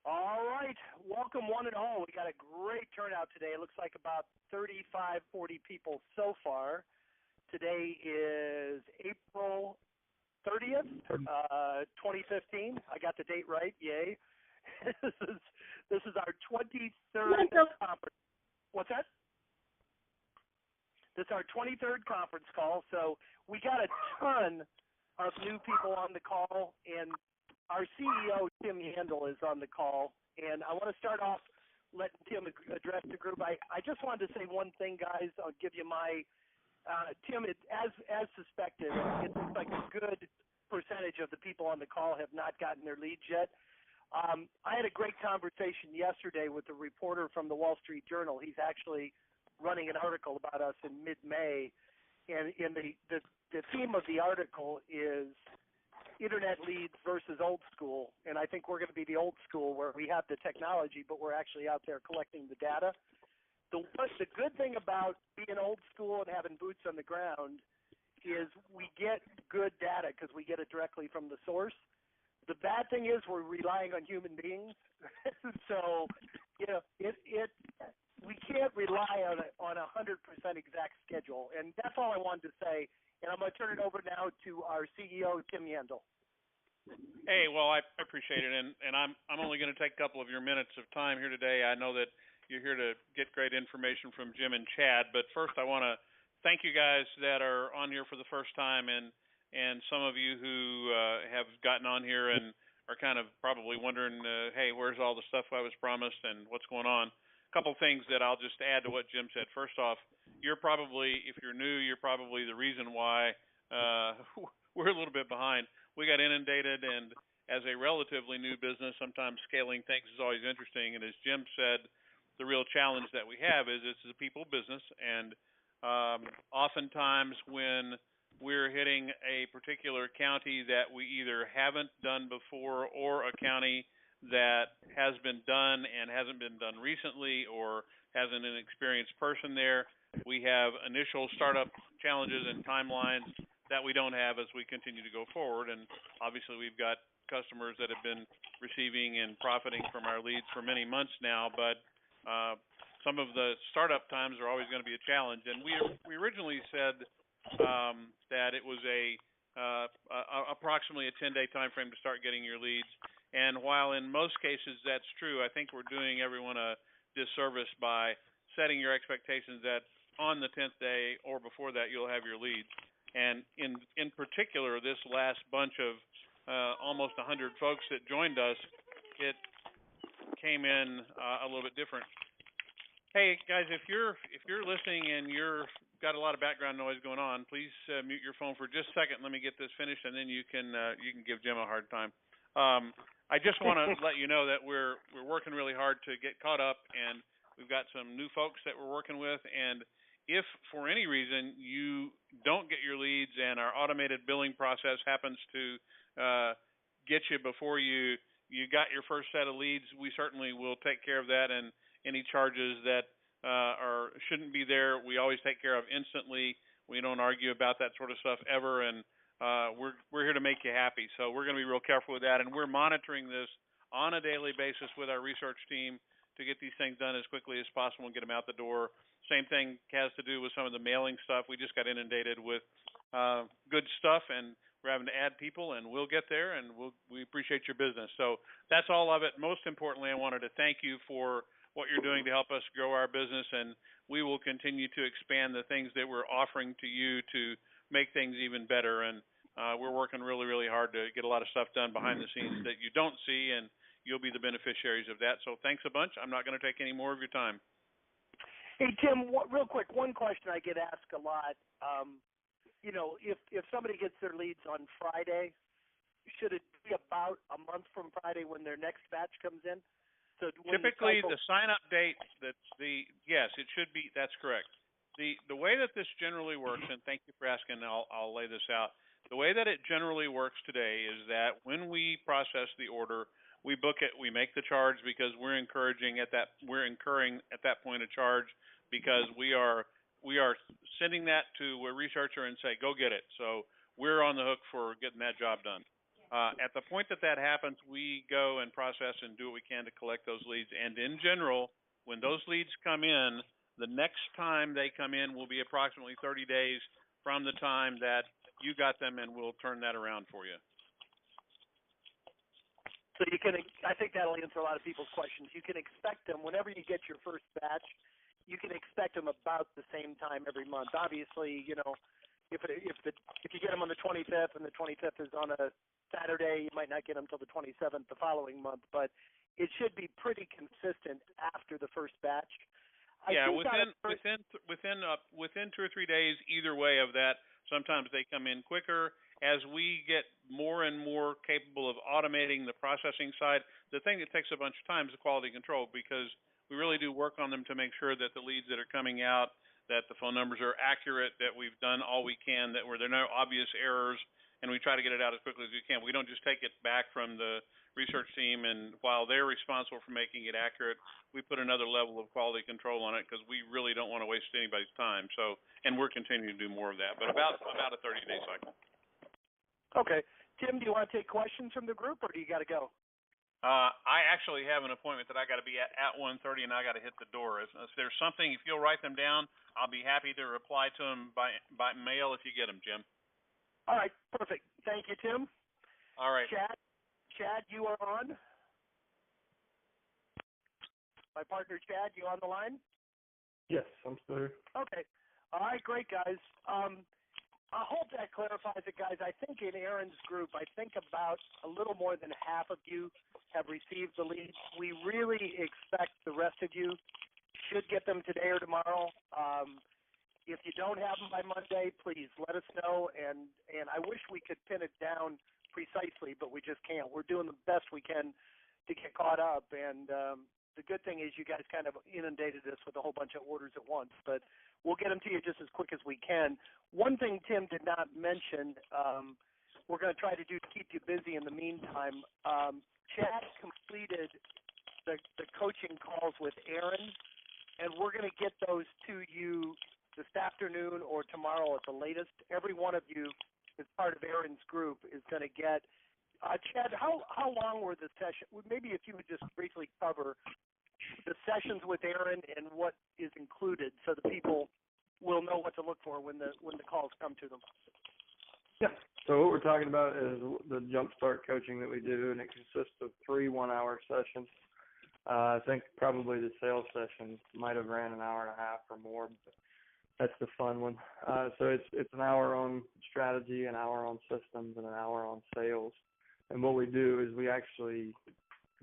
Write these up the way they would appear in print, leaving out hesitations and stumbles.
All right. Welcome, one and all. We got a great turnout today. It looks like about 35, 40 people so far. Today is April 30th, 2015. I got the date right. Yay. this is our 23rd conference. What's that? This is our 23rd conference call. So we got a ton of new people on the call, and our CEO, Tim Handel, is on the call, and I want to start off letting Tim address the group. I just wanted to say one thing, guys. I'll give you my Tim, as suspected, it looks like a good percentage of the people on the call have not gotten their leads yet. I had a great conversation yesterday with a reporter from the Wall Street Journal. He's actually running an article about us in mid-May, and the theme of the article is Internet leads versus old school, and I think we're going to be the old school where we have the technology, but we're actually out there collecting the data. The good thing about being old school and having boots on the ground is we get good data because we get it directly from the source. The bad thing is we're relying on human beings, so we can't rely on a 100% exact schedule, and that's all I wanted to say. And I'm going to turn it over now to our CEO, Tim Handel. Hey, well, I appreciate it, and I'm only going to take a couple of your minutes of time here today. I know that you're here to get great information from Jim and Chad, but first I want to thank you guys that are on here for the first time, and some of you who have gotten on here and are kind of probably wondering, hey, where's all the stuff I was promised and what's going on? A couple things that I'll just add to what Jim said. First off, you're probably, if you're new, you're probably the reason why we're a little bit behind. We got inundated, and as a relatively new business, sometimes scaling things is always interesting. And as Jim said, the real challenge that we have is it's a people business, and oftentimes when we're hitting a particular county that we either haven't done before or a county that has been done and hasn't been done recently or hasn't an experienced person there, we have initial startup challenges and timelines that we don't have as we continue to go forward. And obviously we've got customers that have been receiving and profiting from our leads for many months now, but some of the startup times are always going to be a challenge. And we originally said that it was approximately a 10-day time frame to start getting your leads. And while in most cases that's true, I think we're doing everyone a disservice by setting your expectations that on the 10th day or before that you'll have your leads. And in particular, this last bunch of almost 100 folks that joined us, it came in a little bit different. Hey guys, if you're listening and you're got a lot of background noise going on, please mute your phone for just a second. Let me get this finished, and then you can give Jim a hard time. I just want to let you know that we're working really hard to get caught up, and we've got some new folks that we're working with. And if for any reason you don't get your leads and our automated billing process happens to get you before you got your first set of leads, we certainly will take care of that, and any charges that shouldn't be there, we always take care of instantly. We don't argue about that sort of stuff ever, and we're here to make you happy. So we're going to be real careful with that, and we're monitoring this on a daily basis with our research team to get these things done as quickly as possible and get them out the door. Same thing has to do with some of the mailing stuff. We just got inundated with good stuff, and we're having to add people, and we'll get there, and we appreciate your business. So that's all of it. Most importantly, I wanted to thank you for what you're doing to help us grow our business, and we will continue to expand the things that we're offering to you to make things even better. And we're working really, really hard to get a lot of stuff done behind the scenes that you don't see, and you'll be the beneficiaries of that. So thanks a bunch. I'm not going to take any more of your time. Hey, Tim, real quick, one question I get asked a lot. If somebody gets their leads on Friday, should it be about a month from Friday when their next batch comes in? So typically, the sign-up date, yes, it should be. That's correct. The way that this generally works, and thank you for asking, I'll lay this out. The way that it generally works today is that when we process the order, we book it, we make the charge because we're incurring at that point a charge because we are sending that to a researcher and say, go get it. So we're on the hook for getting that job done. At the point that that happens, we go and process and do what we can to collect those leads. And in general, when those leads come in, the next time they come in will be approximately 30 days from the time that you got them, and we'll turn that around for you. So you can, I think that'll answer a lot of people's questions. You can expect them whenever you get your first batch. You can expect them about the same time every month. Obviously, you know, if you get them on the 25th and the 25th is on a Saturday, you might not get them till the 27th the following month. But it should be pretty consistent after the first batch. Within 2 or 3 days, either way of that. Sometimes they come in quicker. As we get more and more capable of automating the processing side, the thing that takes a bunch of time is the quality control, because we really do work on them to make sure that the leads that are coming out, that the phone numbers are accurate, that we've done all we can, that where there are no obvious errors, and we try to get it out as quickly as we can. We don't just take it back from the research team, and while they're responsible for making it accurate, we put another level of quality control on it because we really don't want to waste anybody's time. So, and we're continuing to do more of that, but about a 30-day cycle. Okay. Tim, do you want to take questions from the group, or do you got to go? I actually have an appointment that I got to be at 1:30, and I got to hit the door. If there's something, if you'll write them down, I'll be happy to reply to them by mail if you get them, Jim. All right, perfect. Thank you, Tim. All right. Chad, you are on. My partner, Chad, you on the line? Yes, I'm still here. Okay. All right, great, guys. I hope that clarifies it, guys. I think in Aaron's group, I think about a little more than half of you have received the leads. We really expect the rest of you should get them today or tomorrow. If you don't have them by Monday, please let us know. And I wish we could pin it down precisely, but we just can't. We're doing the best we can to get caught up. And the good thing is you guys kind of inundated us with a whole bunch of orders at once. But we'll get them to you just as quick as we can. One thing Tim did not mention, we're going to try to do to keep you busy in the meantime. Chad completed the coaching calls with Aaron, and we're going to get those to you this afternoon or tomorrow at the latest. Every one of you, as part of Aaron's group, is going to get. Chad, how long were the sessions? Maybe if you would just briefly cover the sessions with Aaron and what is included, so the people will know what to look for when the calls come to them. Yeah. So what we're talking about is the jumpstart coaching that we do, and it consists of 3 one-hour sessions. I think probably the sales session might have ran an hour and a half or more, but that's the fun one. So it's an hour on strategy, an hour on systems, and an hour on sales. And what we do is we actually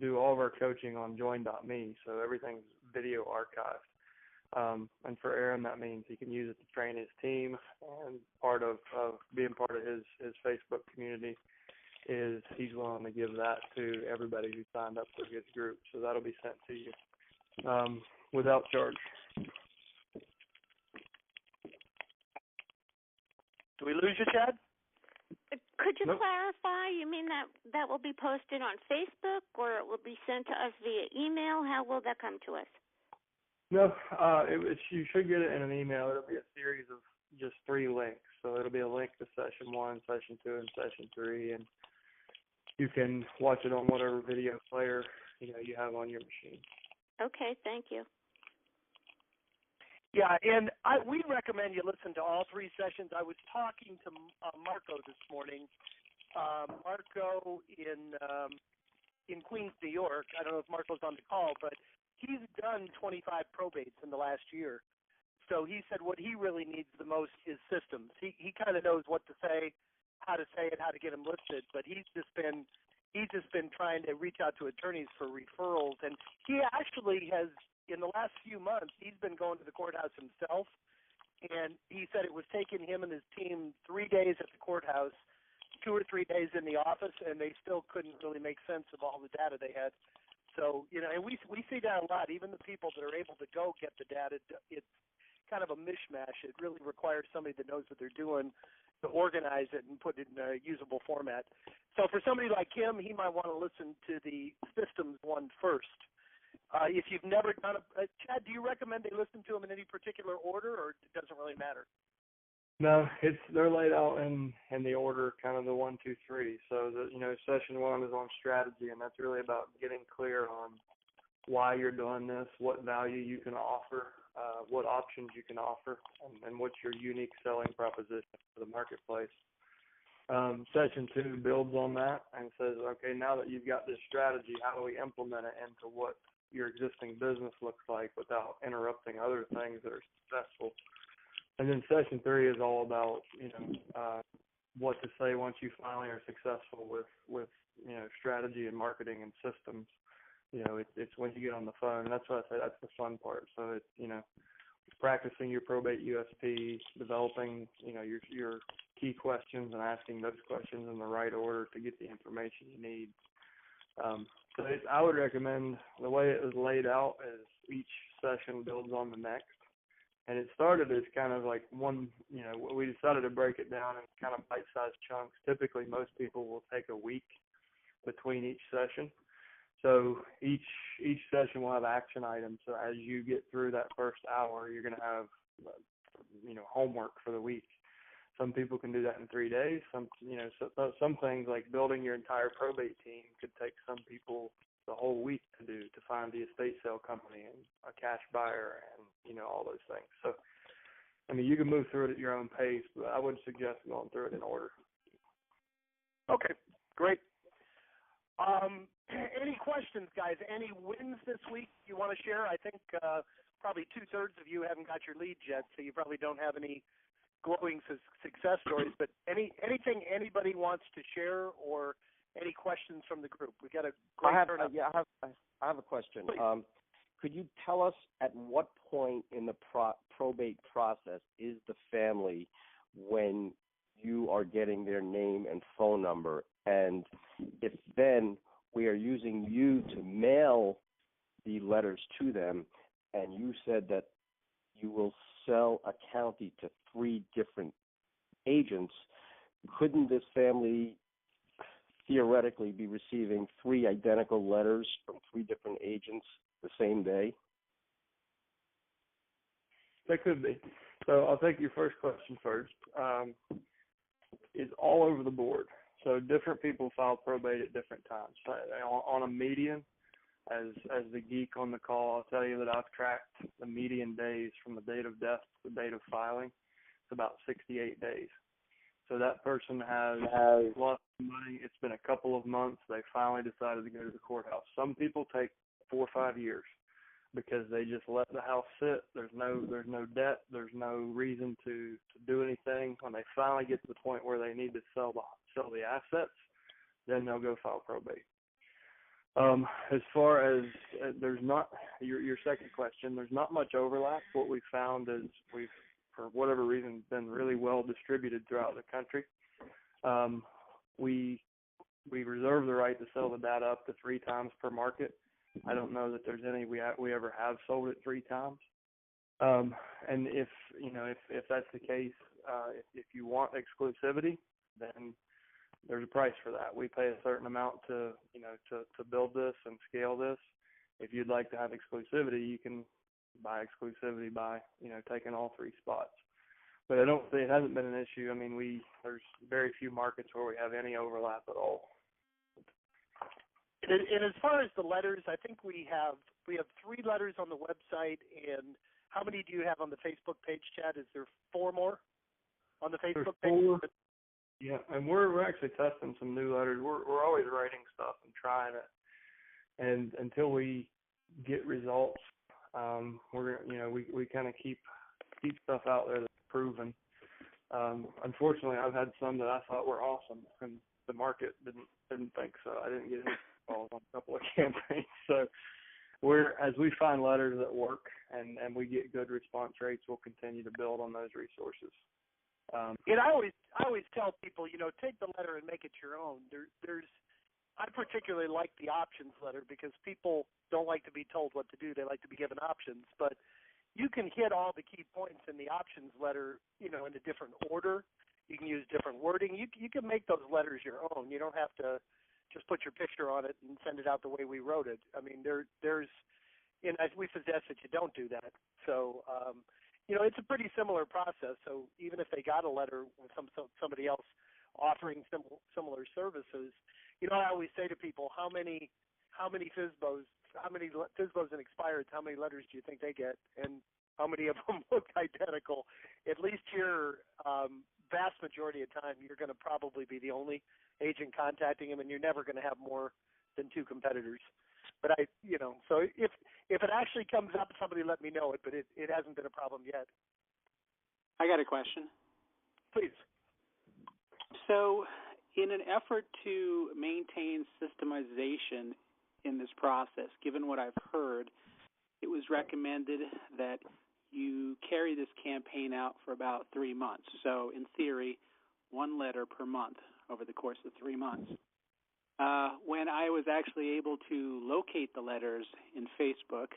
do all of our coaching on join.me, so everything's video archived. And for Aaron, that means he can use it to train his team, and part of being part of his Facebook community is he's willing to give that to everybody who signed up for his group. So that'll be sent to you without charge. Do we lose you, Chad? Could you Nope. clarify? You mean that will be posted on Facebook, or it will be sent to us via email? How will that come to us? No, you should get it in an email. It'll be a series of just 3 links. So it'll be a link to session 1, session 2, and session 3, and you can watch it on whatever video player you have on your machine. Okay, thank you. Yeah, and we recommend you listen to all 3 sessions. I was talking to Marco this morning. Marco in Queens, New York. I don't know if Marco's on the call, but he's done 25 probates in the last year. So he said what he really needs the most is systems. He kind of knows what to say, how to say it, how to get them listed, but he's just been trying to reach out to attorneys for referrals, and he actually has, in the last few months, he's been going to the courthouse himself, and he said it was taking him and his team 3 days at the courthouse, 2 or 3 days in the office, and they still couldn't really make sense of all the data they had. So, and we see that a lot. Even the people that are able to go get the data, it's kind of a mishmash. It really requires somebody that knows what they're doing to organize it and put it in a usable format. So for somebody like him, he might want to listen to the systems one first. If you've never done Chad, do you recommend they listen to them in any particular order, or it doesn't really matter? No, they're laid out in the order, kind of the 1, 2, 3. So session 1 is on strategy, and that's really about getting clear on why you're doing this, what value you can offer, what options you can offer, and what's your unique selling proposition for the marketplace. Session 2 builds on that and says, okay, now that you've got this strategy, how do we implement it into what your existing business looks like without interrupting other things that are successful? And then session 3 is all about, what to say once you finally are successful with strategy and marketing and systems. It's when you get on the phone. That's what I say, that's the fun part. So it's, practicing your probate USP, developing, your key questions and asking those questions in the right order to get the information you need. So I would recommend the way it was laid out is each session builds on the next. And it started as kind of like one, we decided to break it down in kind of bite-sized chunks. Typically, most people will take a week between each session. So each session will have action items. So as you get through that first hour, you're going to have, homework for the week. Some people can do that in 3 days. Some things like building your entire probate team could take some people the whole week to do, to find the estate sale company and a cash buyer and, all those things. So, you can move through it at your own pace, but I would suggest going through it in order. Okay, great. Any questions, guys? Any wins this week you want to share? I think probably 2/3 of you haven't got your leads yet, so you probably don't have any glowing success stories. But anything anybody wants to share, or any questions from the group? We got a great turnout. I have a question. Please. Could you tell us at what point in the probate process is the family when you are getting their name and phone number, and if then we are using you to mail the letters to them, and you said that you will sell a county to 3 different agents, couldn't this family theoretically be receiving 3 identical letters from 3 different agents the same day? That could be. So I'll take your first question first. It's all over the board. So different people file probate at different times. On a median, as the geek on the call, I'll tell you that I've tracked the median days from the date of death to the date of filing. It's about 68 days. So that person has lost money. It's been a couple of months. They finally decided to go to the courthouse. Some people take 4 or 5 years because they just let the house sit. There's no debt. There's no reason to do anything. When they finally get to the point where they need to sell the assets, then they'll go file probate. As far as there's not your second question, there's not much overlap. What we've found is we've, for whatever reason, been really well distributed throughout the country. We reserve the right to sell the data up to 3 times per market. I don't know that there's any we ever have sold it 3 times. And if that's the case, if you want exclusivity, then there's a price for that. We pay a certain amount to build this and scale this. If you'd like to have exclusivity, you can buy exclusivity by taking all 3 spots. But it hasn't been an issue. There's very few markets where we have any overlap at all. And as far as the letters, I think we have 3 letters on the website. And how many do you have on the Facebook page, Chad? Is there 4 more on the Facebook page? 4. Yeah, and we're actually testing some new letters. We're always writing stuff and trying it, and until we get results, we kind of keep stuff out there that's proven. Unfortunately, I've had some that I thought were awesome, and the market didn't think so. I didn't get any calls on a couple of campaigns. So as we find letters that work and we get good response rates, we'll continue to build on those resources. And I always tell people, take the letter and make it your own. I particularly like the options letter because people don't like to be told what to do. They like to be given options. But you can hit all the key points in the options letter, in a different order. You can use different wording. You can make those letters your own. You don't have to just put your picture on it and send it out the way we wrote it. We suggest that you don't do that. So, it's a pretty similar process. So even if they got a letter with somebody else offering similar services, I always say to people, how many FSBOs and expireds, how many letters do you think they get? And how many of them look identical? At least here, vast majority of time, you're going to probably be the only agent contacting them, and you're never going to have more than two competitors. But so if it actually comes up, somebody let me know it, but it hasn't been a problem yet. I got a question. Please. So in an effort to maintain systemization in this process, given what I've heard, it was recommended that you carry this campaign out for about 3 months. So in theory, 1 letter per month over the course of 3 months. When I was actually able to locate the letters in Facebook,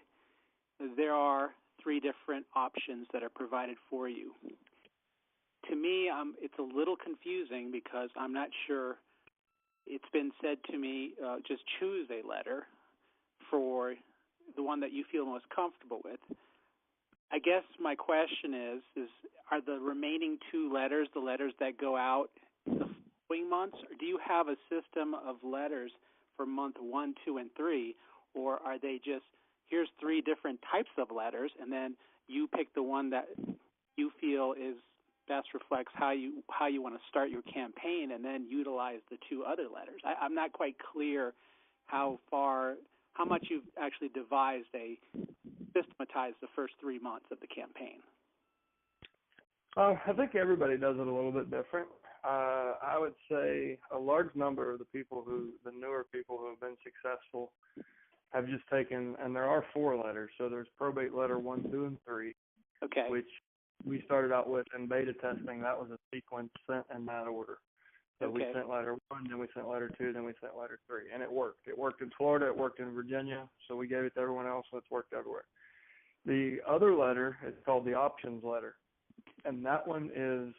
there are 3 different options that are provided for you. To me, it's a little confusing because I'm not sure. It's been said to me, just choose a letter for the one that you feel most comfortable with. I guess my question is are the remaining 2 letters the letters that go out the following months, or do you have a system of letters for month 1, 2, and 3, or are they just, here's 3 different types of letters, and then you pick the one that you feel is best reflects how you want to start your campaign, and then utilize the 2 other letters? I'm not quite clear how much you've actually systematized the first 3 months of the campaign. I think everybody does it a little bit different. I would say a large number of the newer people who have been successful have just taken, and there are 4 letters, so there's probate letter 1, 2, and 3, okay, which we started out with in beta testing. That was a sequence sent in that order. So okay. we sent letter 1, then we sent letter 2, then we sent letter 3, and it worked. It worked in Florida, it worked in Virginia, so we gave it to everyone else, and it's worked everywhere. The other letter is called the options letter, and that one is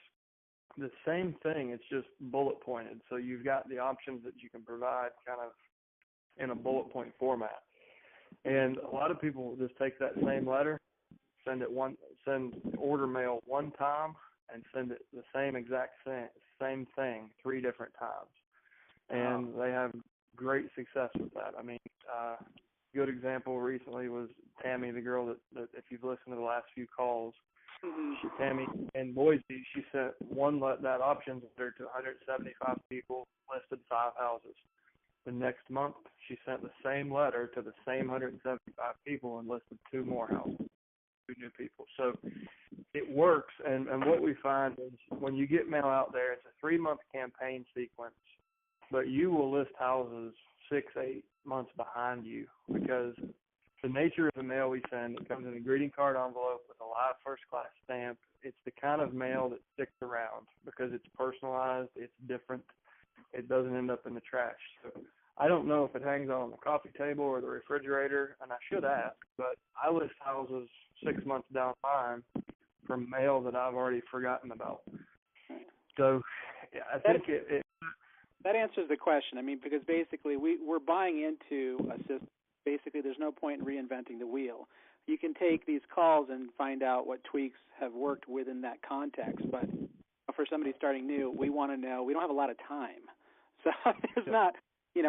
the same thing. It's just bullet pointed. So you've got the options that you can provide kind of in a bullet point format. And a lot of people will just take that same letter, send order mail one time, and send it the same exact same thing 3 different times. And they have great success with that. I mean, good example recently was Tammy, the girl that if you've listened to the last few calls, Tammy in Boise, she sent that options letter to 175 people, listed 5 houses. The next month, she sent the same letter to the same 175 people and listed 2 more houses, 2 new people. So it works, and what we find is when you get mail out there, it's a 3-month campaign sequence, but you will list houses 6-8 months behind you because the nature of the mail we send, it comes in a greeting card envelope with a live first-class stamp. It's the kind of mail that sticks around because it's personalized, it's different, it doesn't end up in the trash. So I don't know if it hangs on the coffee table or the refrigerator, and I should ask, but I list houses 6 months down the line from mail that I've already forgotten about. So I think that answers the question. I mean, because basically we're buying into a system. Basically, there's no point in reinventing the wheel. You can take these calls and find out what tweaks have worked within that context, but for somebody starting new, we want to know. We don't have a lot of time. So it's not, and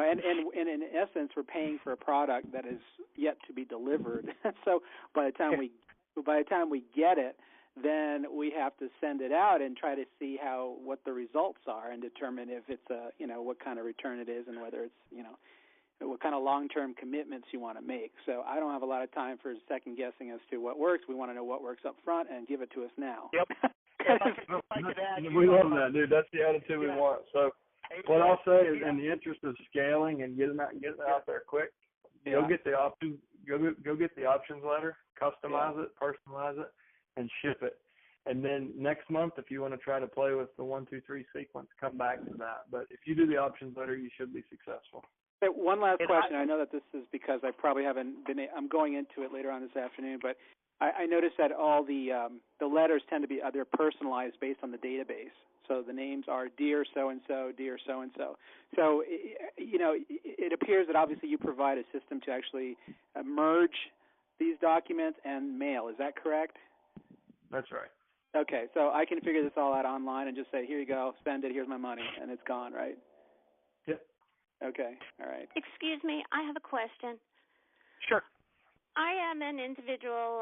in essence, we're paying for a product that is yet to be delivered. So by the time we get it, then we have to send it out and try to see what the results are and determine if it's what kind of return it is and whether it's, what kind of long-term commitments you want to make. So I don't have a lot of time for second guessing as to what works. We want to know what works up front and give it to us now. Yep. We love that, dude. That's the attitude we want. So what I'll say is, in the interest of scaling and getting it out there quick, go get the options. Go get the options letter, customize it, personalize it, and ship it. And then next month, if you want to try to play with the 1, 2, 3 sequence, come back to that. But if you do the options letter, you should be successful. Hey, one last question. I know that this is because I probably haven't been. I'm going into it later on this afternoon, but I noticed that all the letters tend to be either personalized based on the database. So the names are dear so and so, dear so and so. So it appears that obviously you provide a system to actually merge these documents and mail. Is that correct? That's right. Okay, so I can figure this all out online and just say, here you go, spend it, here's my money, and it's gone, right? Yep. Okay, all right. Excuse me, I have a question. Sure. I am an individual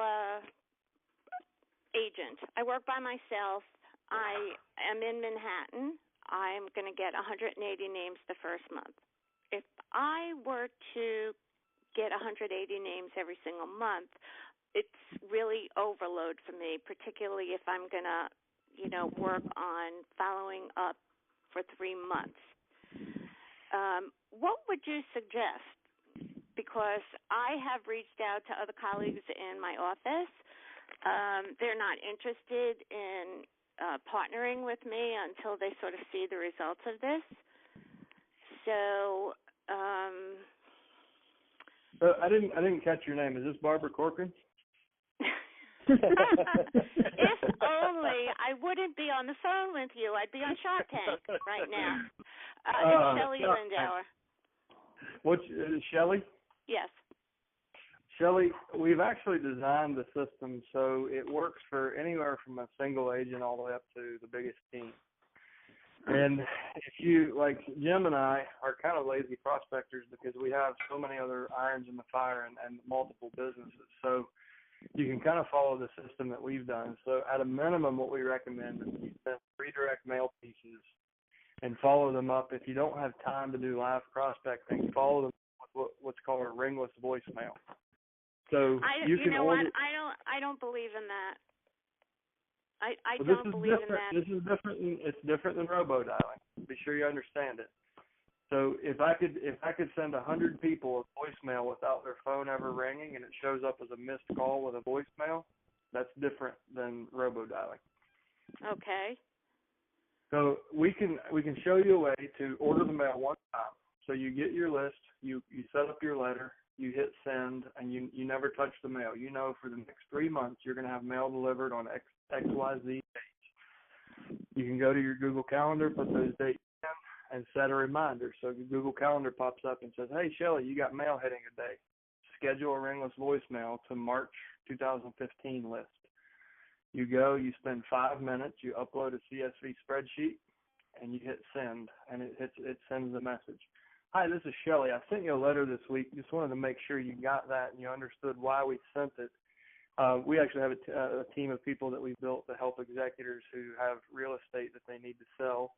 agent. I work by myself. I am in Manhattan. I'm going to get 180 names the first month. If I were to get 180 names every single month, it's really overload for me, particularly if I'm going to, work on following up for 3 months. What would you suggest? Because I have reached out to other colleagues in my office. They're not interested in partnering with me until they sort of see the results of this. So, I didn't catch your name. Is this Barbara Corcoran? if only I wouldn't be on the phone with you. I'd be on Shark Tank right now. It's Shelley Lindauer. What's Shelley? Yes. Shelley, we've actually designed the system so it works for anywhere from a single agent all the way up to the biggest team. And if you, like Jim and I, are kind of lazy prospectors because we have so many other irons in the fire and multiple businesses. So you can kind of follow the system that we've done. So at a minimum, what we recommend is you send 3 direct mail pieces and follow them up. If you don't have time to do live prospecting, follow them with what's called a ringless voicemail. So I don't believe in that. I don't believe in that. This is different. It's different than robo-dialing. Be sure you understand it. So if I could send 100 people a voicemail without their phone ever ringing and it shows up as a missed call with a voicemail, that's different than robo-dialing. Okay. So we can show you a way to order the mail one time. So you get your list, you set up your letter, you hit send, and you never touch the mail. You know for the next 3 months you're going to have mail delivered on XYZ dates. You can go to your Google Calendar, put those dates in, and set a reminder. So your Google Calendar pops up and says, hey, Shelley, you got mail hitting today. Schedule a ringless voicemail to March 2015 list. You go, you spend 5 minutes, you upload a CSV spreadsheet, and you hit send, and it sends the message. Hi, this is Shelley. I sent you a letter this week. Just wanted to make sure you got that and you understood why we sent it. We actually have a team of people that we've built to help executors who have real estate that they need to sell.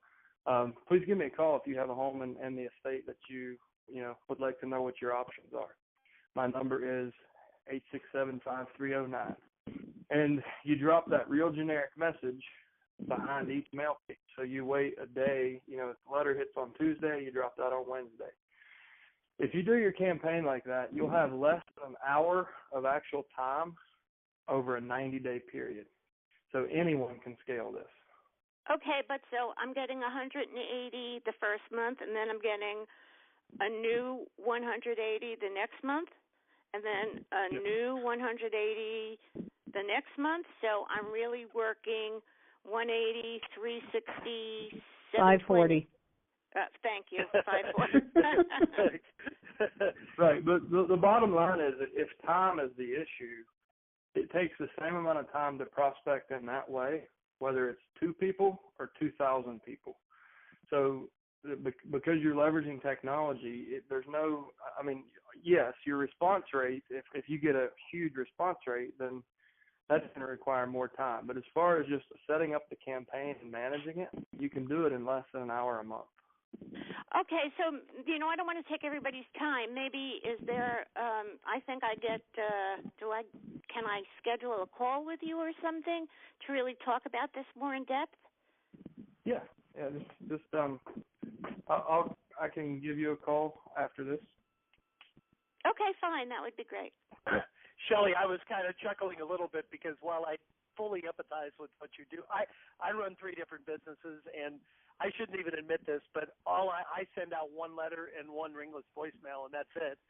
Please give me a call if you have a home in the estate that you would like to know what your options are. My number is 867-5309. And you drop that real generic message behind each mail piece. So you wait a day, if the letter hits on Tuesday, you drop that on Wednesday. If you do your campaign like that, you'll have less than an hour of actual time over a 90-day period. So anyone can scale this. Okay, but so I'm getting 180 the first month, and then I'm getting a new 180 the next month, and then a new 180 the next month. So I'm really working 180, 360, 540. Thank you, 540. Right, but the bottom line is that if time is the issue, it takes the same amount of time to prospect in that way, whether it's 2 people or 2,000 people. So because you're leveraging technology, yes, your response rate, if you get a huge response rate, then that's going to require more time. But as far as just setting up the campaign and managing it, you can do it in less than an hour a month. Okay, so, I don't want to take everybody's time. Maybe is there, I think I get, can I schedule a call with you or something to really talk about this more in depth? Yeah, I can give you a call after this. Okay, fine. That would be great. Shelley, I was kind of chuckling a little bit because while I fully empathize with what you do, I run 3 different businesses, and I shouldn't even admit this, but I send out 1 letter and 1 ringless voicemail, and that's it.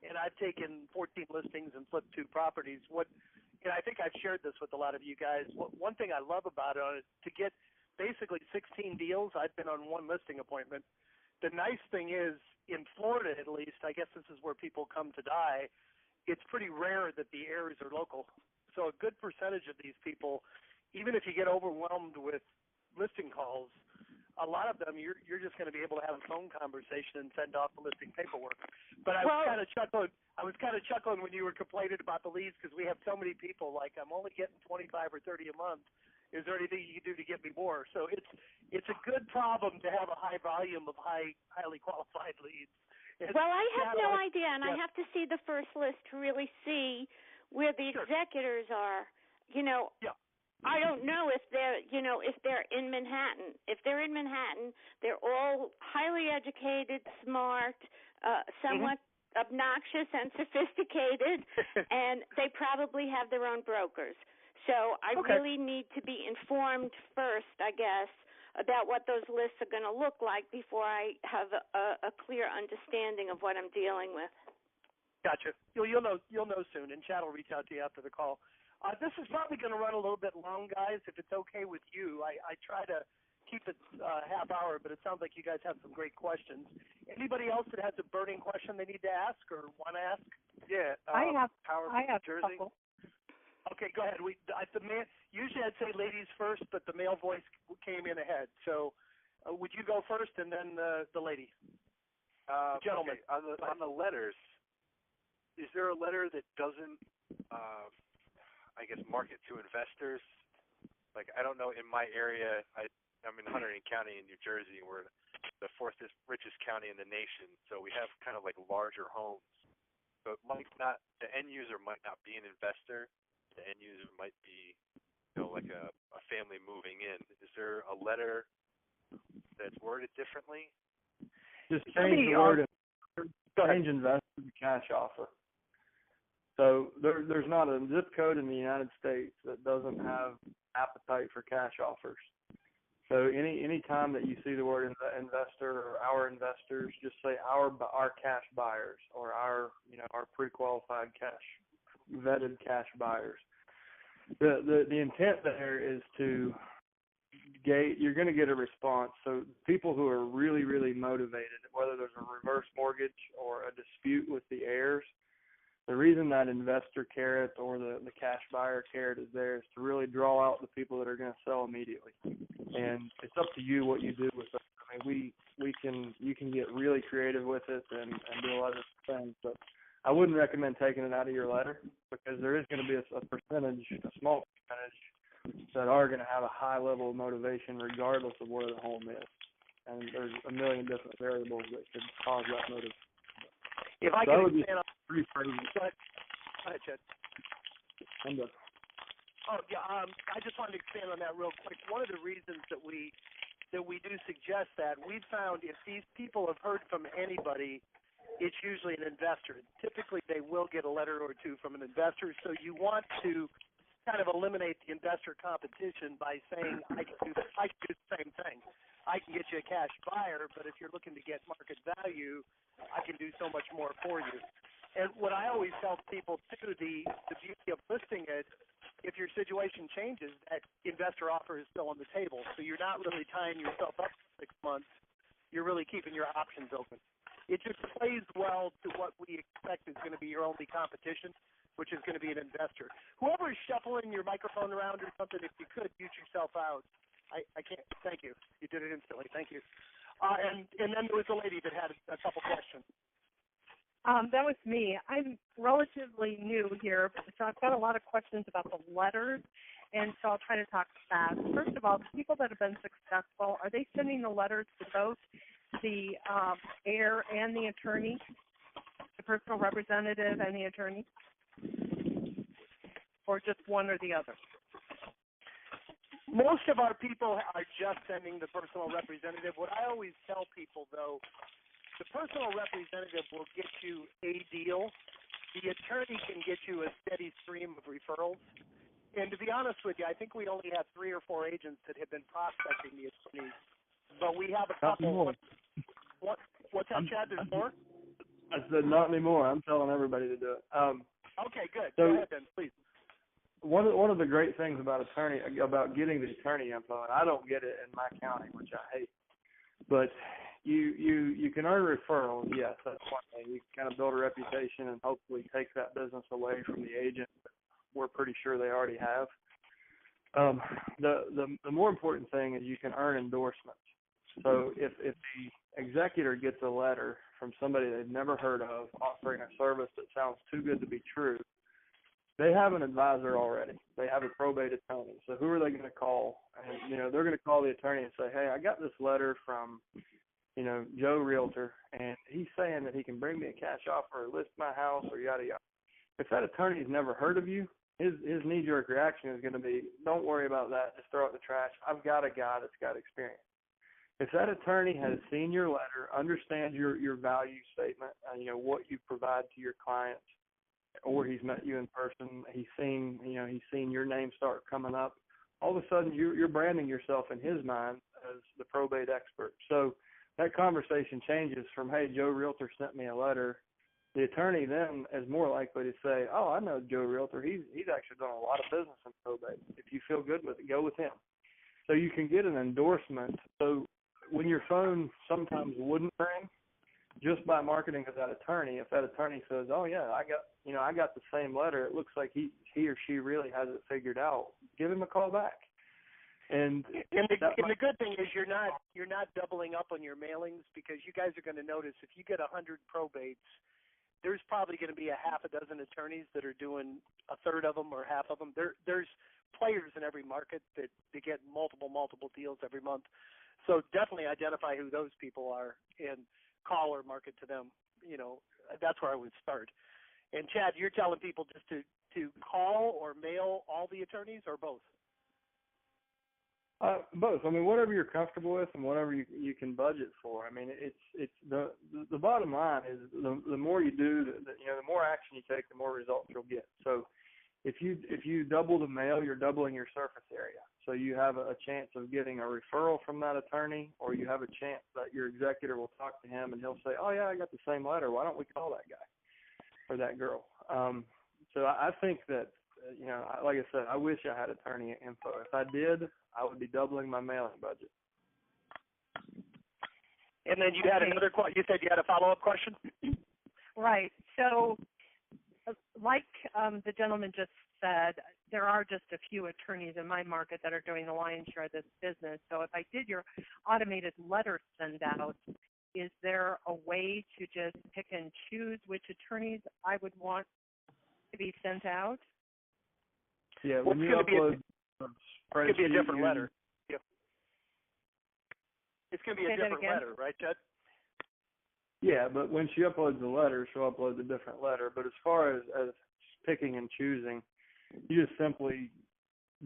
And I've taken 14 listings and flipped 2 properties. I think I've shared this with a lot of you guys. One thing I love about it is to get basically 16 deals. I've been on 1 listing appointment. The nice thing is, in Florida at least, I guess this is where people come to die, it's pretty rare that the heirs are local. So a good percentage of these people, even if you get overwhelmed with listing calls, a lot of them you're just going to be able to have a phone conversation and send off the listing paperwork. But I was kind of chuckling when you were complaining about the leads because we have so many people. Like, I'm only getting 25 or 30 a month. Is there anything you can do to get me more? So it's a good problem to have a high volume of highly qualified leads. Well, I have no idea, and I have to see the first list to really see where the executors are. I don't know if they're in Manhattan. If they're in Manhattan, they're all highly educated, smart, somewhat obnoxious and sophisticated, and they probably have their own brokers. So I really need to be informed first, I guess, about what those lists are going to look like before I have a clear understanding of what I'm dealing with. Gotcha. You'll know soon, and Chad will reach out to you after the call. This is probably going to run a little bit long, guys. If it's okay with you, I try to keep it half hour, but it sounds like you guys have some great questions. Anybody else that has a burning question they need to ask or want to ask? Yeah, I have Jersey. a couple. Okay, go ahead. Usually I'd say ladies first, but the male voice came in ahead. So would you go first and then the lady? Gentlemen. Okay. On the letters, is there a letter that doesn't, market to investors? Like, I don't know, in my area, I'm in Hunterdon County in New Jersey, and we're the fourth richest county in the nation, so we have kind of like larger homes. So the end user might not be an investor. The end user might be, like a family moving in. Is there a letter that's worded differently? Just change the word. Change investor to cash offer. So there's not a zip code in the United States that doesn't have appetite for cash offers. So any time that you see the word investor or our investors, just say our cash buyers or our pre-qualified cash vetted cash buyers. The intent there is to you're going to get a response. So people who are really, really motivated, whether there's a reverse mortgage or a dispute with the heirs, the reason that investor carrot or the cash buyer carrot is there is to really draw out the people that are going to sell immediately. And it's up to you what you do with it. I mean, you can get really creative with it and do a lot of things, but I wouldn't recommend taking it out of your letter because there is going to be a small percentage that are going to have a high level of motivation regardless of where the home is. And there's a million different variables that could cause that motive. If I so could expand on pretty crazy. Go ahead, Chad. I'm done. Oh yeah, I just wanted to expand on that real quick. One of the reasons that we do suggest that, we've found if these people have heard from anybody, it's usually an investor. Typically, they will get a letter or two from an investor. So you want to kind of eliminate the investor competition by saying, I can do the same thing. I can get you a cash buyer, but if you're looking to get market value, I can do so much more for you. And what I always tell people, too, the beauty of listing it, if your situation changes, that investor offer is still on the table. So you're not really tying yourself up for 6 months. You're really keeping your options open. It just plays well to what we expect is going to be your only competition, which is going to be an investor. Whoever is shuffling your microphone around or something, if you could, mute yourself out. I can't. Thank you. You did it instantly. Thank you. And then there was a lady that had a couple questions. That was me. I'm relatively new here, so I've got a lot of questions about the letters, and so I'll try to talk fast. First of all, the people that have been successful, are they sending the letters to both the heir and the attorney, the personal representative and the attorney, or just one or the other? Most of our people are just sending the personal representative. What I always tell people, though, the personal representative will get you a deal. The attorney can get you a steady stream of referrals. And to be honest with you, I think we only have 3 or 4 agents that have been prospecting the attorneys. But we have a couple. What's that, Chad? There's more? I said not anymore. I'm telling everybody to do it. Okay, good. So, go ahead then, please. One of the great things about getting the attorney info, and I don't get it in my county, which I hate, but you can earn referrals. Yes, that's one thing. You can kind of build a reputation and hopefully take that business away from the agent. we're pretty sure they already have. The more important thing is you can earn endorsements. So if the executor gets a letter from somebody they've never heard of offering a service that sounds too good to be true, they have an advisor already. They have a probate attorney. So who are they going to call? And, they're going to call the attorney and say, hey, I got this letter from, Joe Realtor, and he's saying that he can bring me a cash offer or list my house or yada, yada. If that attorney's never heard of you, his knee-jerk reaction is going to be, don't worry about that. Just throw it in the trash. I've got a guy that's got experience. If that attorney has seen your letter, understands your value statement, what you provide to your clients, or he's met you in person, he's seen your name start coming up, all of a sudden you're branding yourself in his mind as the probate expert. So that conversation changes from, hey, Joe Realtor sent me a letter. The attorney then is more likely to say, oh, I know Joe Realtor. He's actually done a lot of business in probate. If you feel good with it, go with him. So you can get an endorsement. So when your phone sometimes wouldn't ring, just by marketing to that attorney, if that attorney says, oh, yeah, I got the same letter, it looks like he or she really has it figured out, give him a call back. And the good thing is you're not doubling up on your mailings, because you guys are going to notice if you get 100 probates, there's probably going to be a half a dozen attorneys that are doing a third of them or half of them. There's players in every market that get multiple deals every month. So definitely identify who those people are and call or market to them. That's where I would start. And Chad, you're telling people just to call or mail all the attorneys, or both? Both. I mean, whatever you're comfortable with and whatever you can budget for. I mean, it's the bottom line is the more you do, the more action you take, the more results you'll get. So if you double the mail, you're doubling your surface area. So you have a chance of getting a referral from that attorney, or you have a chance that your executor will talk to him and he'll say, oh yeah, I got the same letter. Why don't we call that guy or that girl? So I think that, like I said, I wish I had attorney info. If I did, I would be doubling my mailing budget. And then you had another question. You said you had a follow-up question? Right. So like the gentleman just said, there are just a few attorneys in my market that are doing the lion's share of this business. So if I did your automated letter send out, is there a way to just pick and choose which attorneys I would want to be sent out? Yeah, when you upload it's going to be a different letter. Yep. It's going to be a different letter, right, Chad? Yeah, but when she uploads the letter, she'll upload a different letter. But as far as picking and choosing, you just simply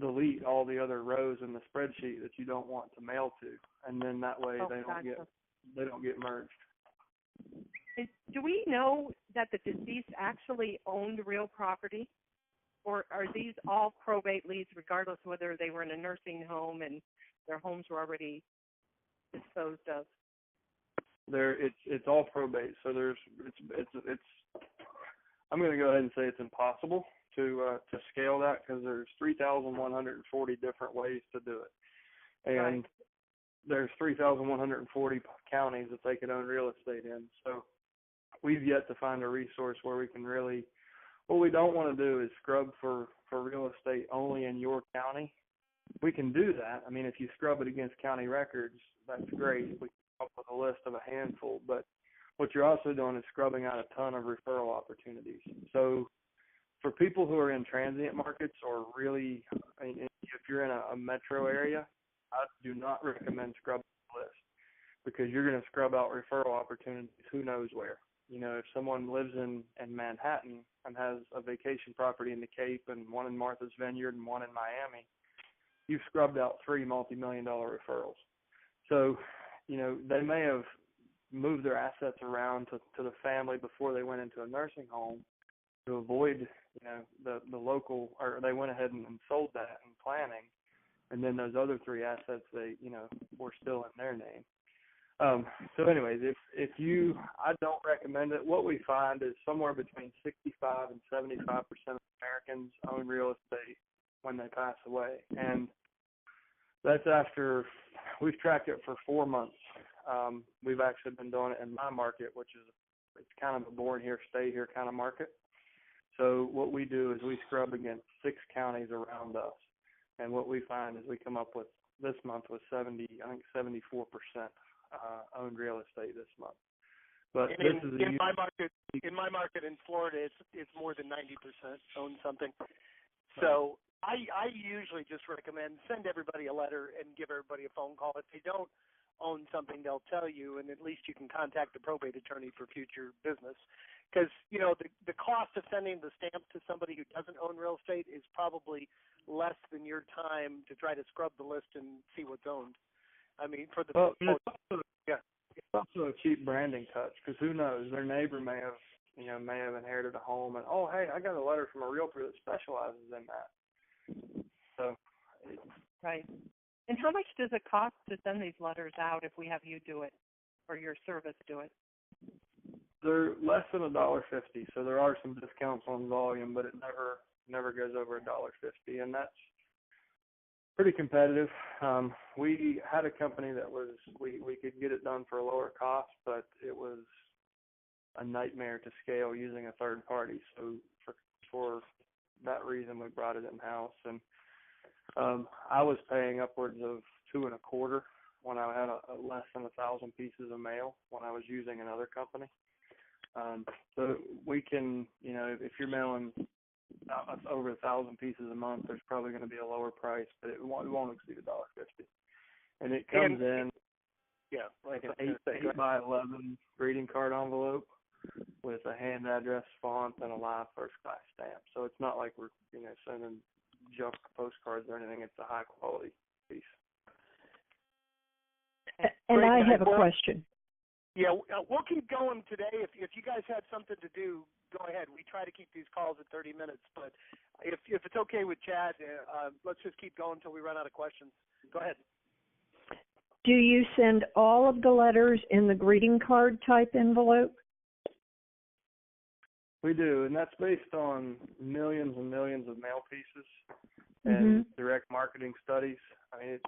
delete all the other rows in the spreadsheet that you don't want to mail to, and then that way they don't get merged. And do we know that the deceased actually owned real property, or are these all probate leads, regardless of whether they were in a nursing home and their homes were already disposed of? It's all probate. So it's I'm going to go ahead and say it's impossible to scale that, because there's 3,140 different ways to do it, and right. There's 3,140 counties that they can own real estate in. So we've yet to find a resource where we can really. What we don't want to do is scrub for real estate only in your county. We can do that. I mean, if you scrub it against county records, that's great. We can come up with a list of a handful. But what you're also doing is scrubbing out a ton of referral opportunities. So for people who are in transient markets, or really, I mean, if you're in a metro area, I do not recommend scrubbing the list, because you're going to scrub out referral opportunities who knows where. If someone lives in Manhattan and has a vacation property in the Cape and one in Martha's Vineyard and one in Miami, you've scrubbed out 3 multi-million-dollar referrals. So, they may have moved their assets around to the family before they went into a nursing home to avoid, the local, or they went ahead and sold that in planning, and then those other 3 assets, they, were still in their name. So anyways, I don't recommend it. What we find is somewhere between 65 and 75% of Americans own real estate when they pass away. And that's after we've tracked it for 4 months. We've actually been doing it in my market, which is, it's kind of a born here, stay here kind of market. So what we do is we scrub against 6 counties around us, and what we find is we come up with, this month was 74% owned real estate this month. But and in my market in Florida, it's more than 90% own something. So I usually just recommend send everybody a letter and give everybody a phone call. If they don't own something, they'll tell you, and at least you can contact the probate attorney for future business. Because the cost of sending the stamp to somebody who doesn't own real estate is probably less than your time to try to scrub the list and see what's owned. I mean, for the it's also a cheap branding touch, because who knows, their neighbor may have inherited a home, and hey, I got a letter from a realtor that specializes in that. So right. And how much does it cost to send these letters out if we have you do it or your service do it? They're less than $1.50, so there are some discounts on volume, but it never goes over $1.50, and that's pretty competitive. We had a company that we could get it done for a lower cost, but it was a nightmare to scale using a third party. So for that reason, we brought it in house, and I was paying upwards of $2.25 when I had less than 1,000 pieces of mail when I was using another company. So we can, if you're mailing over 1,000 pieces a month, there's probably going to be a lower price, but it won't exceed $1.50. And it comes in like an 8 by 11 greeting card envelope with a hand address font and a live first class stamp. So it's not like we're sending junk postcards or anything. It's a high quality piece. And I have a question. Yeah, we'll keep going today. If you guys had something to do, go ahead. We try to keep these calls at 30 minutes, but if it's okay with Chad, let's just keep going until we run out of questions. Go ahead. Do you send all of the letters in the greeting card type envelope? We do, and that's based on millions and millions of mail pieces and direct marketing studies. I mean,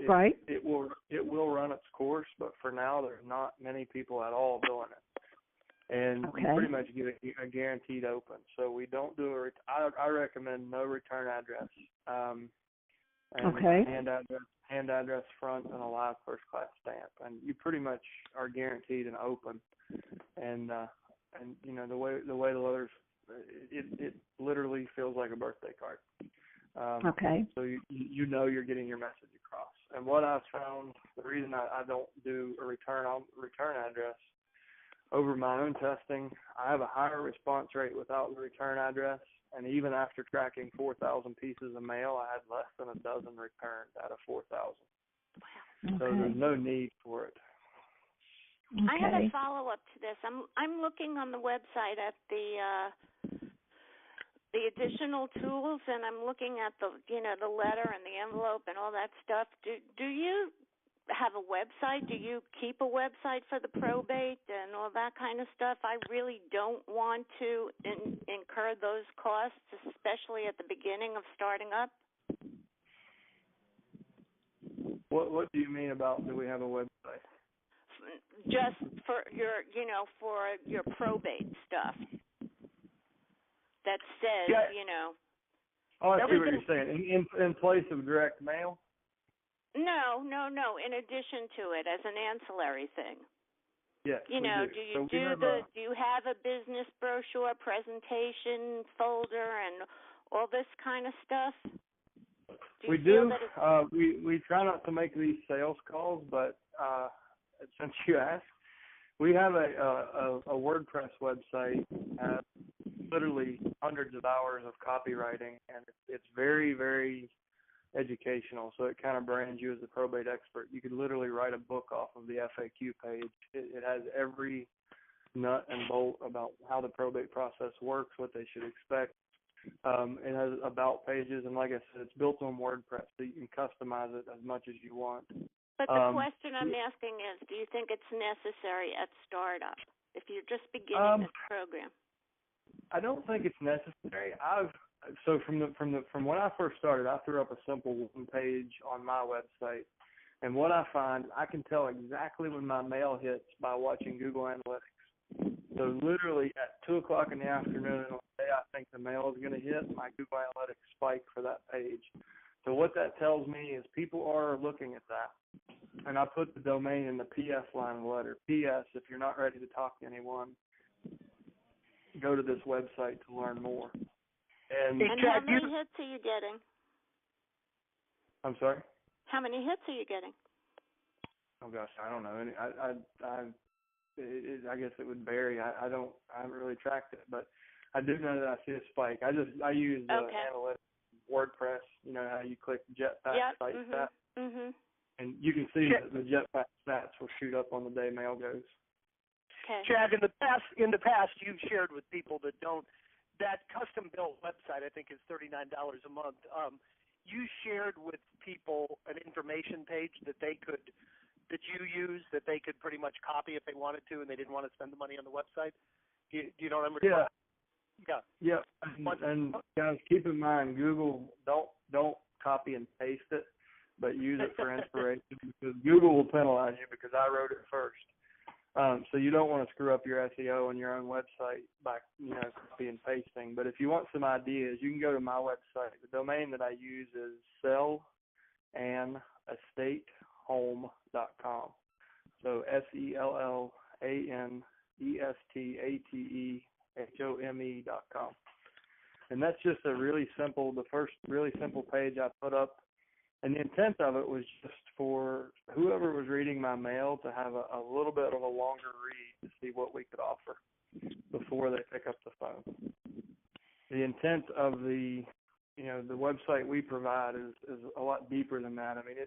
it will run its course, but for now, there's not many people at all doing it, and you pretty much get a guaranteed open. So we don't do I recommend no return address. And hand address front and a live first class stamp, and you pretty much are guaranteed an open. And the way the letters, it literally feels like a birthday card. So you're getting your message across. And what I've found, the reason I don't do a return address, over my own testing, I have a higher response rate without the return address. And even after tracking 4,000 pieces of mail, I had less than a dozen returned out of 4,000. Wow. So there's no need for it. Okay. I have a follow-up to this. I'm looking on the website at the additional tools, and I'm looking at the letter and the envelope and all that stuff. Do you have a website? Do you keep a website for the probate and all that kind of stuff? I really don't want to incur those costs, especially at the beginning of starting up. What do you mean about do we have a website? Just for your probate stuff that says, Oh, I see what you're saying. In place of direct mail? No. In addition to it, as an ancillary thing. Yes. Do you have a business brochure, presentation, folder, and all this kind of stuff? We do. We try not to make these sales calls, but since you asked, we have a WordPress website, literally hundreds of hours of copywriting, and it's very, very educational. So it kind of brands you as a probate expert. You could literally write a book off of the FAQ page. It has every nut and bolt about how the probate process works, what they should expect. It has about pages, and like I said, it's built on WordPress, so you can customize it as much as you want. But the question I'm asking is, do you think it's necessary at startup if you're just beginning this program? I don't think it's necessary. So from when I first started, I threw up a simple one page on my website, and what I find, I can tell exactly when my mail hits by watching Google Analytics. So literally at 2:00 in the afternoon on the day I think the mail is going to hit, my Google Analytics spike for that page. So what that tells me is people are looking at that. And I put the domain in the PS line of the letter. PS, if you're not ready to talk to anyone, go to this website to learn more. And how many hits are you getting? I'm sorry? How many hits are you getting? Oh gosh, I don't know. I guess it would vary. I haven't really tracked it, but I do know that I see a spike. I use analytics, WordPress. You know how you click Jetpack site stats, and you can see that the Jetpack stats will shoot up on the day mail goes. Okay. Chad, in the past, you've shared with people that that custom built website, I think, is $39 a month. You shared with people an information page that you use that they could pretty much copy if they wanted to, and they didn't want to spend the money on the website. Do you know what I'm referring to? Yeah. And guys, keep in mind, Google don't copy and paste it, but use it for inspiration because Google will penalize you because I wrote it first. So you don't want to screw up your SEO on your own website by copy and pasting. But if you want some ideas, you can go to my website. The domain that I use is sellanestateHome.com. So SELLANESTATEHOME.com. And that's just the first really simple page I put up. And the intent of it was just for whoever was reading my mail to have a little bit of a longer read to see what we could offer before they pick up the phone. The intent of the website we provide is a lot deeper than that. I mean,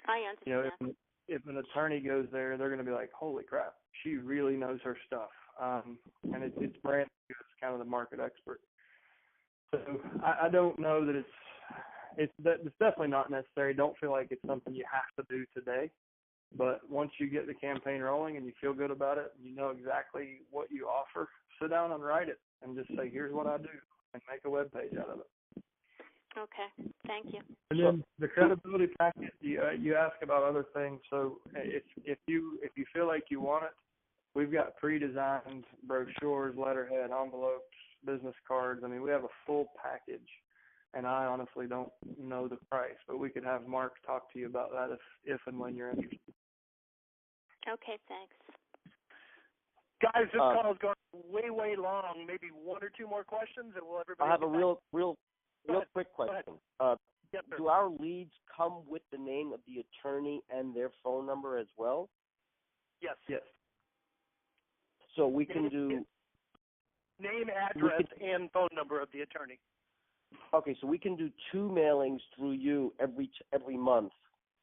I understand. If an attorney goes there, they're going to be like, holy crap, she really knows her stuff. And it's brand new. It's kind of the market expert. So I don't know that it's definitely not necessary. Don't feel like it's something you have to do today. But once you get the campaign rolling and you feel good about it, you know exactly what you offer, sit down and write it and just say, here's what I do, and make a web page out of it. Okay, thank you. And then the credibility packet, you ask about other things. So if you feel like you want it, we've got pre-designed brochures, letterhead, envelopes, business cards. I mean, we have a full package. And I honestly don't know the price, but we could have Mark talk to you about that if and when you're interested. Okay, thanks. Guys, this call is going way long. Maybe one or two more questions, and will everybody? I have a real quick question. Yes, sir. Do our leads come with the name of the attorney and their phone number as well? Yes. So we can do name, address, and phone number of the attorney. Okay, so we can do two mailings through you every month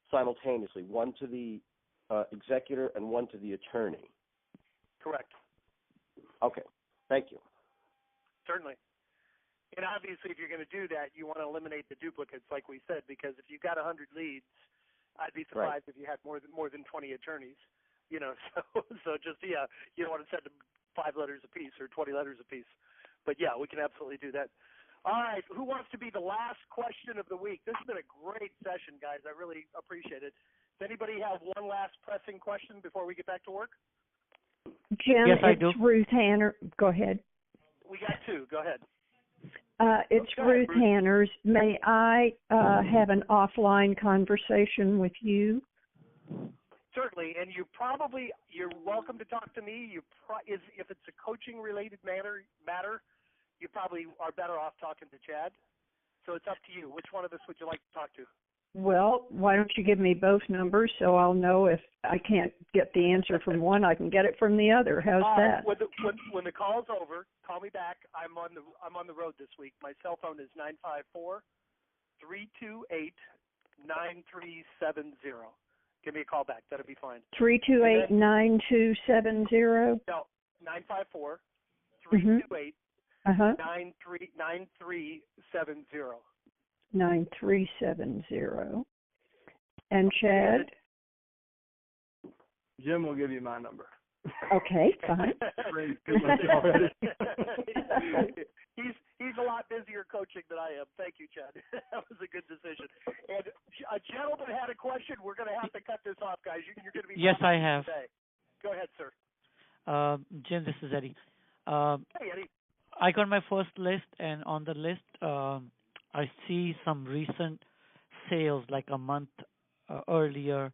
simultaneously, one to the executor and one to the attorney. Correct. Okay, thank you. Certainly. And obviously, if you're going to do that, you want to eliminate the duplicates, like we said, because if you've got 100 leads, I'd be surprised if you had more than 20 attorneys. So just you don't want to send them 5 letters apiece or 20 letters apiece. But yeah, we can absolutely do that. All right, who wants to be the last question of the week? This has been a great session, guys. I really appreciate it. Does anybody have one last pressing question before we get back to work? Jim, yes, I do. It's Ruth Hanner. Go ahead. We got two. Go ahead. It's Ruth Hanners. May I have an offline conversation with you? Certainly, and you're welcome to talk to me. If it's a coaching related matter, you probably are better off talking to Chad. So it's up to you. Which one of us would you like to talk to? Well, why don't you give me both numbers so I'll know if I can't get the answer from one, I can get it from the other. How's that? When the call's over, call me back. I'm on the road this week. My cell phone is 954-328-9370. Give me a call back. That'll be fine. 328-9270? No, 954-328. 9370. 9370. And Chad? Jim will give you my number. Okay, fine. He's a lot busier coaching than I am. Thank you, Chad. That was a good decision. And a gentleman had a question. We're going to have to cut this off, guys. You're going to be yes, I have. Today. Go ahead, sir. Jim, this is Eddie. Hey, Eddie. I got my first list, and on the list, I see some recent sales, like a month earlier.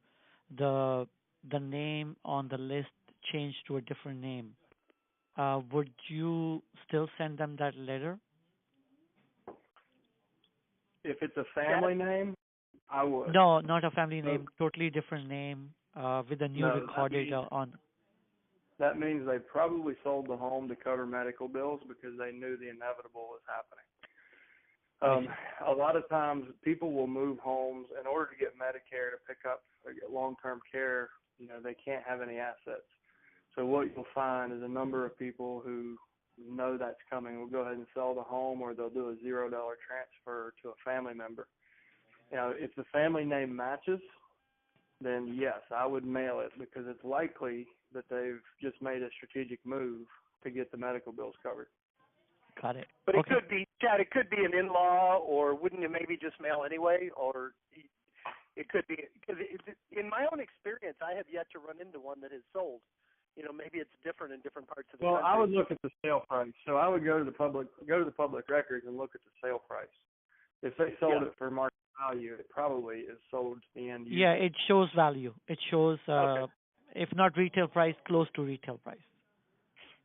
The name on the list changed to a different name. Would you still send them that letter? If it's a family name, I would. No, not a family name. Totally different name with a new No, recorded on. That means they probably sold the home to cover medical bills because they knew the inevitable was happening. A lot of times people will move homes in order to get Medicare to pick up long-term care. They can't have any assets. So what you'll find is a number of people who know that's coming will go ahead and sell the home, or they'll do a $0 transfer to a family member. If the family name matches, then yes, I would mail it because it's likely that they've just made a strategic move to get the medical bills covered. Got it. But it could be, Chad, it could be an in-law, or wouldn't you maybe just mail anyway? Or it could be, because in my own experience, I have yet to run into one that is sold. Maybe it's different in different parts of the country. Well, I would look at the sale price. So I would go to the public records and look at the sale price. If they sold it for market value, it probably is sold to the end user. Yeah, it shows value. It shows, if not retail price, close to retail price.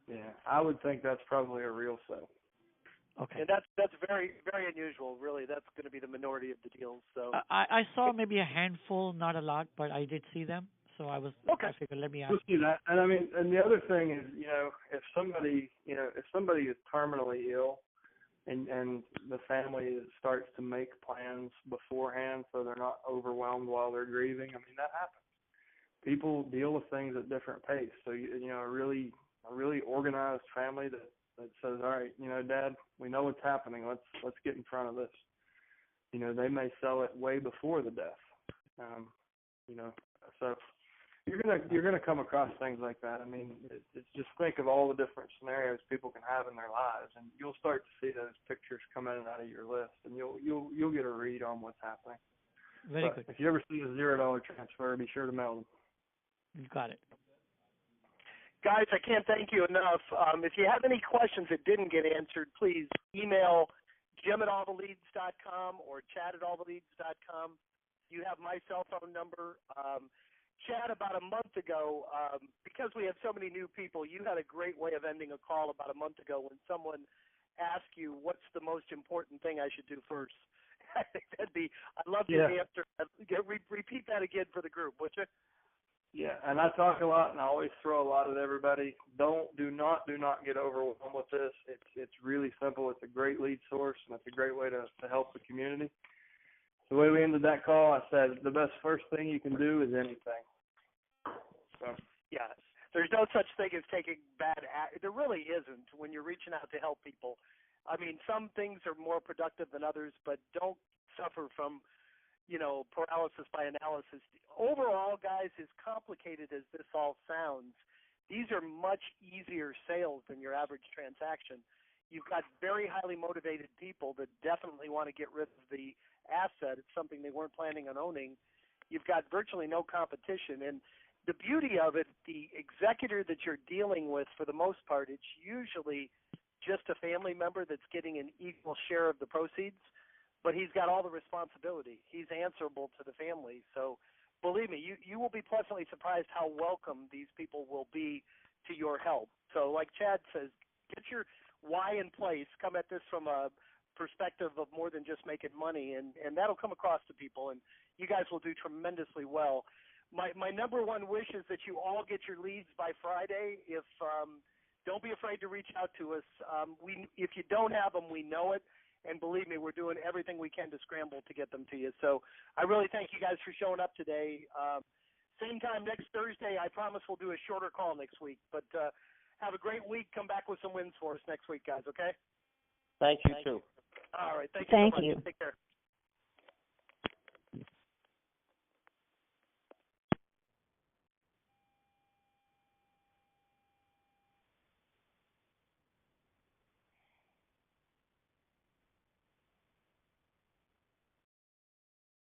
Yeah, I would think that's probably a real sale. Okay. And that's very, very unusual. Really, that's going to be the minority of the deals. So I saw maybe a handful, not a lot, but I did see them. So I figured, let me ask. We'll see that. And and the other thing is, if somebody is terminally ill, and the family starts to make plans beforehand so they're not overwhelmed while they're grieving, that happens. People deal with things at different pace. So a really organized family that says, all right, Dad, we know what's happening. Let's get in front of this. They may sell it way before the death. So you're gonna come across things like that. It's just think of all the different scenarios people can have in their lives, and you'll start to see those pictures come in and out of your list, and you'll get a read on what's happening. Very good. If you ever see a $0 transfer, be sure to mail them. You got it. guys, I can't thank you enough. If you have any questions that didn't get answered, please email jim@alltheleads.com or chad@alltheleads.com. You have my cell phone number. Chad, about a month ago, because we have so many new people, you had a great way of ending a call about a month ago when someone asked you, what's the most important thing I should do first? I think I'd love your answer. Repeat that again for the group, would you? Yeah, and I talk a lot, and I always throw a lot at everybody. Do not get overwhelmed with this. It's really simple. It's a great lead source, and it's a great way to help the community. The way we ended that call, I said the best first thing you can do is anything. So. Yes. There's no such thing as taking bad act. There really isn't when you're reaching out to help people. Some things are more productive than others, but don't suffer from, paralysis by analysis. Overall, guys, as complicated as this all sounds, these are much easier sales than your average transaction. You've got very highly motivated people that definitely want to get rid of the asset. It's something they weren't planning on owning. You've got virtually no competition. And the beauty of it, the executor that you're dealing with, for the most part, it's usually just a family member that's getting an equal share of the proceeds, but he's got all the responsibility. He's answerable to the family. So believe me, you will be pleasantly surprised how welcome these people will be to your help. So like Chad says, get your why in place. Come at this from a perspective of more than just making money, and that'll come across to people, and you guys will do tremendously well. My number one wish is that you all get your leads by Friday. If don't be afraid to reach out to us. If you don't have them, we know it, and believe me, we're doing everything we can to scramble to get them to you. So I really thank you guys for showing up today. Same time next Thursday. I promise we'll do a shorter call next week, but have a great week. Come back with some wins for us next week, guys, okay? Thank you, too. All right. Thank you so much. You. Take care.